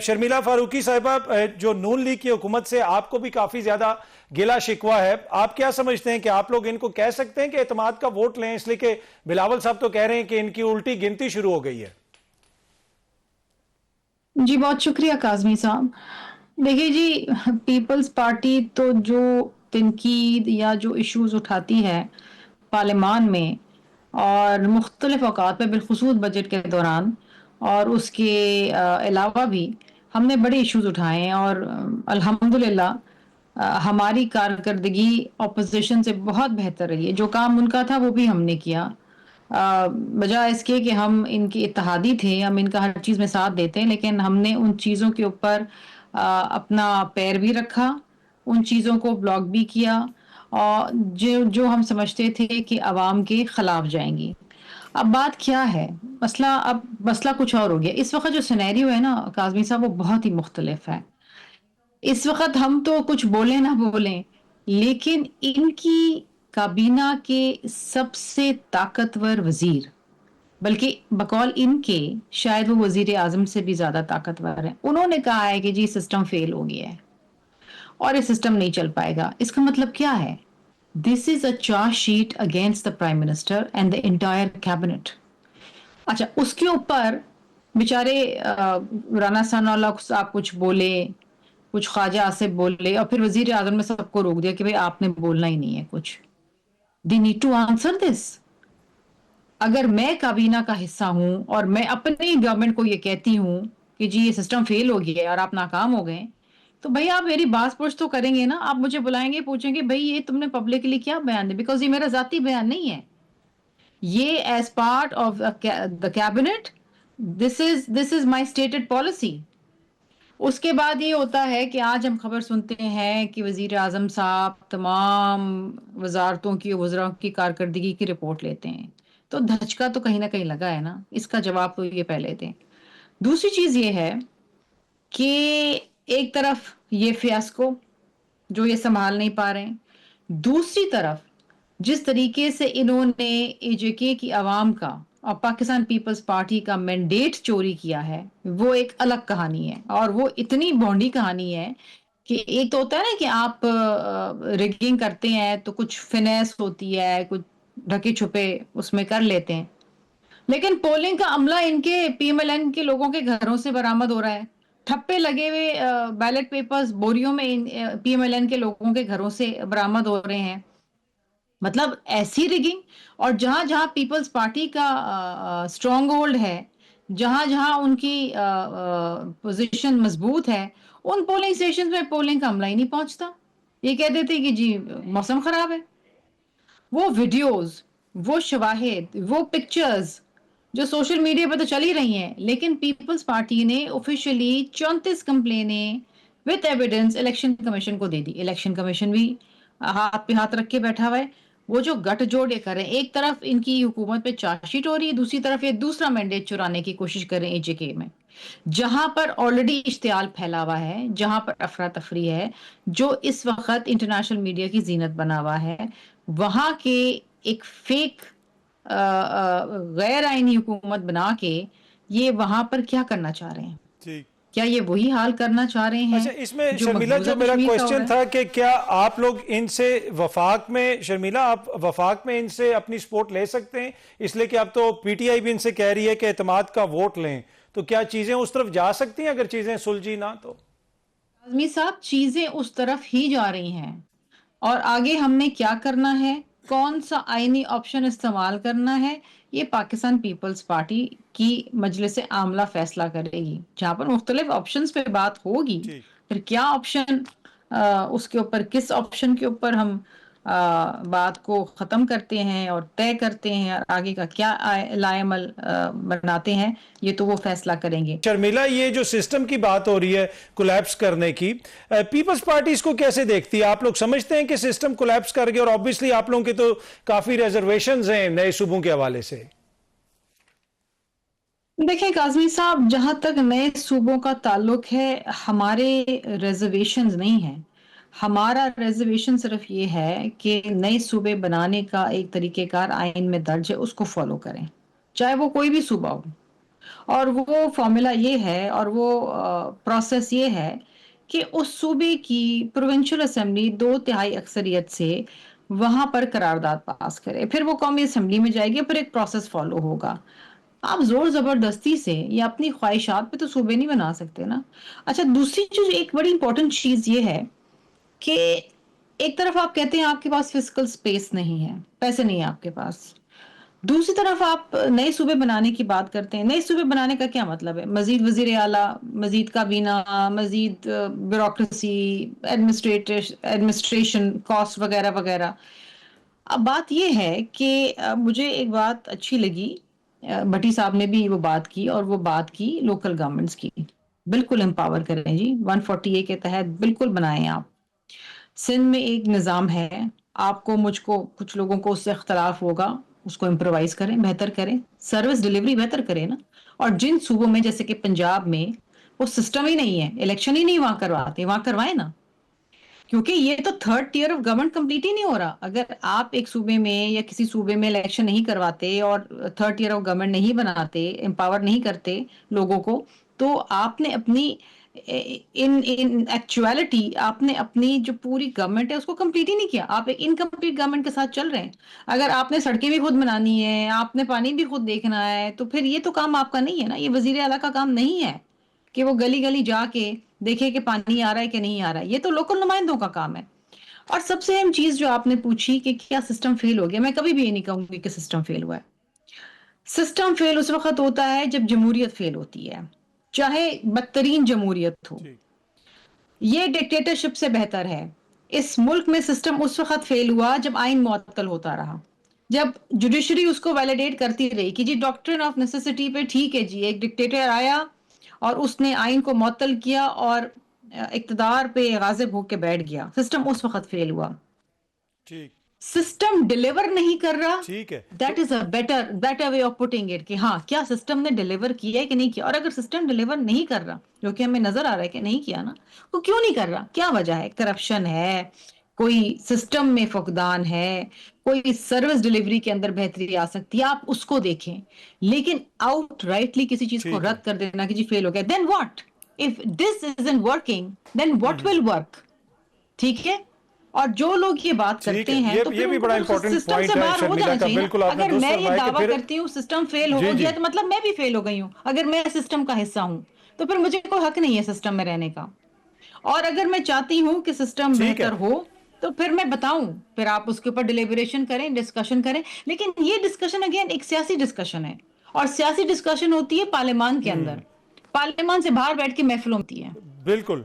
شرمیلا فاروقی صاحبہ، جو نون لیگ کی حکومت سے آپ کو بھی کافی زیادہ گلہ شکوہ ہے، آپ کیا سمجھتے ہیں کہ آپ لوگ ان کو کہہ سکتے ہیں کہ اعتماد کا ووٹ لیں؟ اس لیے کہ بلاول صاحب تو کہہ رہے ہیں کہ ان کی الٹی گنتی شروع ہو گئی ہے۔ جی بہت شکریہ کاظمی صاحب۔ دیکھیے جی، پیپلز پارٹی تو جو تنقید یا جو ایشوز اٹھاتی ہے پارلیمان میں اور مختلف اوقات پہ، بالخصوص بجٹ کے دوران اور اس کے علاوہ بھی ہم نے بڑے ایشوز اٹھائے ہیں، اور الحمدللہ ہماری کارکردگی اپوزیشن سے بہت بہتر رہی ہے۔ جو کام ان کا تھا وہ بھی ہم نے کیا، بجائے اس کے کہ ہم ان کے اتحادی تھے، ہم ان کا ہر چیز میں ساتھ دیتے ہیں، لیکن ہم نے ان چیزوں کے اوپر اپنا پیر بھی رکھا، ان چیزوں کو بلاک بھی کیا، اور جو ہم سمجھتے تھے کہ عوام کے خلاف جائیں گی۔ اب بات کیا ہے، مسئلہ کچھ اور ہو گیا۔ اس وقت جو سینیریو ہے نا کاظمی صاحب، وہ بہت ہی مختلف ہے۔ اس وقت ہم تو کچھ بولیں نہ بولیں، لیکن ان کی کابینہ کے سب سے طاقتور وزیر، بلکہ بقول ان کے شاید وہ وزیر اعظم سے بھی زیادہ طاقتور ہیں، انہوں نے کہا ہے کہ جی سسٹم فیل ہو گیا ہے اور یہ سسٹم نہیں چل پائے گا۔ اس کا مطلب کیا ہے؟ This is a charge sheet against the prime minister and the entire cabinet. اچھا، اس کے اوپر بیچارے رانا ثناءاللہ صاحب کچھ بولے، کچھ خواجہ آصف بولے، اور پھر وزیر اعظم نے سب کو روک دیا کہ بھئی آپ نے بولنا ہی نہیں ہے کچھ۔ The need to answer this. اگر میں کابینہ کا حصہ ہوں اور میں اپنی گورنمنٹ کو یہ کہتی ہوں کہ جی یہ سسٹم فیل ہو گیا ہے اور آپ ناکام ہو گئے، تو بھئی آپ میری باس پوچھ تو کریں گے نا۔ آپ مجھے بلائیں گے، پوچھیں گے بھئی یہ تم نے پبلکلی کیا بیان دیا، بیکاز یہ میرا ذاتی بیان نہیں ہے، یہ as part of the cabinet, this is my stated policy. اس کے بعد یہ ہوتا ہے کہ آج ہم خبر سنتے ہیں کہ وزیر اعظم صاحب تمام وزارتوں کی وزراء کی کارکردگی کی رپورٹ لیتے ہیں، تو دھچکا تو کہیں نہ کہیں لگا ہے نا۔ اس کا جواب تو یہ پہلے دیں۔ دوسری چیز یہ ہے کہ ایک طرف یہ فیاسکو جو یہ سنبھال نہیں پا رہے ہیں، دوسری طرف جس طریقے سے انہوں نے اے جے کے کی عوام کا اور پاکستان پیپلز پارٹی کا مینڈیٹ چوری کیا ہے، وہ ایک الگ کہانی ہے، اور وہ اتنی بونڈی کہانی ہے کہ ایک تو ہوتا ہے نا کہ آپ ریگنگ کرتے ہیں تو کچھ فنیس ہوتی ہے، کچھ ڈھکے چھپے اس میں کر لیتے ہیں، لیکن پولنگ کا عملہ ان کے پی ایم ایل این کے لوگوں کے گھروں سے برآمد ہو رہا ہے۔ ٹھپے لگے ہوئے بیلٹ پیپرز بوریوں میں پی ایم ایل این کے لوگوں کے گھروں سے برآمد ہو رہے ہیں۔ مطلب ایسی ریگنگ، اور جہاں جہاں پیپلز پارٹی کا اسٹرانگ ہولڈ ہے، جہاں جہاں ان کی پوزیشن مضبوط ہے، ان پولنگ اسٹیشن میں پولنگ کا عملہ ہی نہیں پہنچتا۔ یہ کہہ دیتے کہ جی موسم خراب ہے۔ وہ ویڈیوز، وہ شواہد، وہ پکچرز جو سوشل میڈیا پہ تو چل ہی رہی ہیں، لیکن پیپلز پارٹی نے آفیشیلی 34 کمپلینیں وتھ ایویڈنس الیکشن کمیشن کو دے دی۔ الیکشن کمیشن بھی ہاتھ پہ ہاتھ رکھ کے بیٹھا ہوا ہے۔ وہ جو گٹ جوڑ یہ کر رہے ہیں، ایک طرف ان کی حکومت پہ چارج شیٹ ہو رہی ہے، دوسری طرف یہ دوسرا مینڈیٹ چرانے کی کوشش کر رہے ہیں اے جے کے میں، جہاں پر آلریڈی اشتعال پھیلا ہوا ہے، جہاں پر افراتفری ہے، جو اس وقت انٹرنیشنل میڈیا کی زینت بنا ہوا ہے، وہاں کے ایک فیک غیر آئینی حکومت بنا کے یہ وہاں پر کیا کرنا چاہ رہے ہیں؟ ٹھیک، کیا یہ وہی حال کرنا چاہ رہے ہیں اچھا اس میں جو شرمیلا، مقبوضہ جو میرا کشمیر کا ہو رہا کوشچن ہے؟ تھا کہ کیا آپ لوگ ان سے وفاق میں، شرمیلا آپ وفاق میں ان سے اپنی سپورٹ لے سکتے ہیں؟ اس لیے کہ اب تو پی ٹی آئی بھی ان سے کہہ رہی ہے کہ اعتماد کا ووٹ لیں، تو کیا چیزیں اس طرف جا سکتی ہیں اگر چیزیں سلجھی نہ تو؟ آزمی صاحب، چیزیں اس طرف ہی جا رہی ہیں، اور آگے ہم نے کیا کرنا ہے، کون سا آئینی آپشن استعمال کرنا ہے، یہ پاکستان پیپلز پارٹی کی مجلس عاملہ فیصلہ کرے گی، جہاں پر مختلف آپشنز پہ بات ہوگی۔ ٹھیک، پھر کیا آپشن، اس کے اوپر کس آپشن کے اوپر ہم بات کو ختم کرتے ہیں اور طے کرتے ہیں اور آگے کا کیا لائے عمل بناتے ہیں، یہ تو وہ فیصلہ کریں گے۔ شرمیلا یہ جو سسٹم کی بات ہو رہی ہے کولیپس کرنے کی، پیپلز پارٹی اس کو کیسے دیکھتی ہے؟ آپ لوگ سمجھتے ہیں کہ سسٹم کولیپس کر گئے؟ اور آبویسلی آپ لوگوں کے تو کافی ریزرویشنز ہیں نئے صوبوں کے حوالے سے۔ دیکھیں کاظمی صاحب، جہاں تک نئے صوبوں کا تعلق ہے، ہمارے ریزرویشنز نہیں ہیں۔ ہمارا ریزرویشن صرف یہ ہے کہ نئے صوبے بنانے کا ایک طریقہ کار آئین میں درج ہے، اس کو فالو کریں، چاہے وہ کوئی بھی صوبہ ہو۔ اور وہ فارمولا یہ ہے اور وہ پروسیس یہ ہے کہ اس صوبے کی پروونشل اسمبلی 2/3 اکثریت سے وہاں پر قرارداد پاس کرے، پھر وہ قومی اسمبلی میں جائے گی، پھر ایک پروسیس فالو ہوگا. آپ زور زبردستی سے یا اپنی خواہشات پہ تو صوبے نہیں بنا سکتے نا. اچھا، دوسری چیز، ایک بڑی امپورٹنٹ چیز یہ ہے کہ ایک طرف آپ کہتے ہیں آپ کے پاس فزیکل سپیس نہیں ہے، پیسے نہیں ہیں آپ کے پاس، دوسری طرف آپ نئے صوبے بنانے کی بات کرتے ہیں. نئے صوبے بنانے کا کیا مطلب ہے؟ مزید وزیر اعلیٰ، مزید کابینہ، مزید بیوروکریسی، ایڈمنسٹریشن کاسٹ وغیرہ وغیرہ. اب بات یہ ہے کہ مجھے ایک بات اچھی لگی، بھٹی صاحب نے بھی وہ بات کی، اور وہ بات کی لوکل گورنمنٹس کی. بالکل امپاور کریں جی، 140A کے تحت بالکل بنائیں آپ. سندھ میں ایک نظام ہے، آپ کو، مجھ کو، کچھ لوگوں کو اس سے اختلاف ہوگا، اس کو امپرووائز کریں، بہتر کریں، سروس ڈلیوری بہتر کریں نا. اور جن صوبوں میں جیسے کہ پنجاب میں وہ سسٹم ہی نہیں ہے، الیکشن ہی نہیں وہاں کرواتے، وہاں کروائیں نا. کیونکہ یہ تو third tier of government complete ہی نہیں ہو رہا. اگر آپ ایک صوبے میں یا کسی صوبے میں الیکشن نہیں کرواتے اور تھرڈ ٹیئر آف گورنمنٹ نہیں بناتے، امپاور نہیں کرتے لوگوں کو، تو آپ نے اپنی ان ایکچویلٹی آپ نے اپنی جو پوری گورنمنٹ ہے اس کو کمپلیٹ ہی نہیں کیا. آپ ایک انکمپلیٹ گورنمنٹ کے ساتھ چل رہے ہیں. اگر آپ نے سڑکیں بھی خود بنانی ہے، آپ نے پانی بھی خود دیکھنا ہے، تو پھر یہ تو کام آپ کا نہیں ہے نا. یہ وزیر اعلیٰ کا کام نہیں ہے کہ وہ گلی گلی جا کے دیکھے کہ پانی آ رہا ہے کہ نہیں آ رہا ہے. یہ تو لوکل نمائندوں کا کام ہے. اور سب سے اہم چیز جو آپ نے پوچھی کہ کیا سسٹم فیل ہو گیا، میں کبھی بھی یہ نہیں کہوں گی کہ سسٹم فیل ہوا ہے. سسٹم فیل اس وقت ہوتا ہے جب جمہوریت فیل ہوتی ہے، چاہے بدترین جمہوریت ہو. ٹھیک. یہ ڈکٹیٹرشپ سے بہتر ہے. اس ملک میں سسٹم اس وقت فیل ہوا جب آئین معطل ہوتا رہا، جب جوڈیشری اس کو ویلیڈیٹ کرتی رہی کہ جی ڈاکٹرن آف نیسیسٹی پہ ٹھیک ہے جی، ایک ڈکٹیٹر آیا اور اس نے آئین کو معطل کیا اور اقتدار پہ غاضب ہو کے بیٹھ گیا. سسٹم اس وقت فیل ہوا. ٹھیک. سسٹم ڈیلیور نہیں کر رہا، ٹھیک ہے. تو that is a better way of putting it, کہ ہاں کیا سسٹم نے ڈیلیور کیا ہے کہ نہیں کیا. اور اگر سسٹم ڈیلیور نہیں کر رہا، جو کہ ہمیں نظر آ رہا ہے کہ نہیں کیا نا، وہ کیوں نہیں کر رہا؟ کیا وجہ ہے؟ کرپشن ہے، کوئی سسٹم میں فقدان ہے، کوئی سروس ڈلیوری کے اندر بہتری آ سکتی ہے، آپ اس کو دیکھیں. لیکن آؤٹ رائٹلی کسی چیز کو ٹھیک ہے. رد کر دینا کہ جی فیل ہو گیا، then what? If this isn't working then what will work؟ ٹھیک ہے. اور جو لوگ یہ بات ٹھیک کرتے ہے. ہیں تو یہ پھر بھی ان کو بڑا پھر امپورٹنٹ سسٹم پوائنٹ سے ہے باہر ہو شرمیلا جانا کا، چاہیے نا. بالکل آپ نے اگر درست میں یہ فرمایا کہ دعویٰ پھر کرتی ہوں سسٹم فیل ہو جی گیا تو مطلب میں بھی فیل ہو گئی ہوں. اگر میں سسٹم کا حصہ ہوں تو پھر مجھے کوئی حق نہیں ہے سسٹم میں رہنے کا. اور اگر میں چاہتی ہوں کہ سسٹم ٹھیک ہے. بہتر ہو تو پھر میں بتاؤں، پھر آپ اس کے اوپر ڈیلیبریشن کریں، ڈسکشن کریں. لیکن یہ ڈسکشن اگین ایک سیاسی ڈسکشن ہے، اور سیاسی ڈسکشن ہوتی ہے پارلیمان کے اندر. پارلیمان سے باہر بیٹھ کے محفل ہوتی ہے. بالکل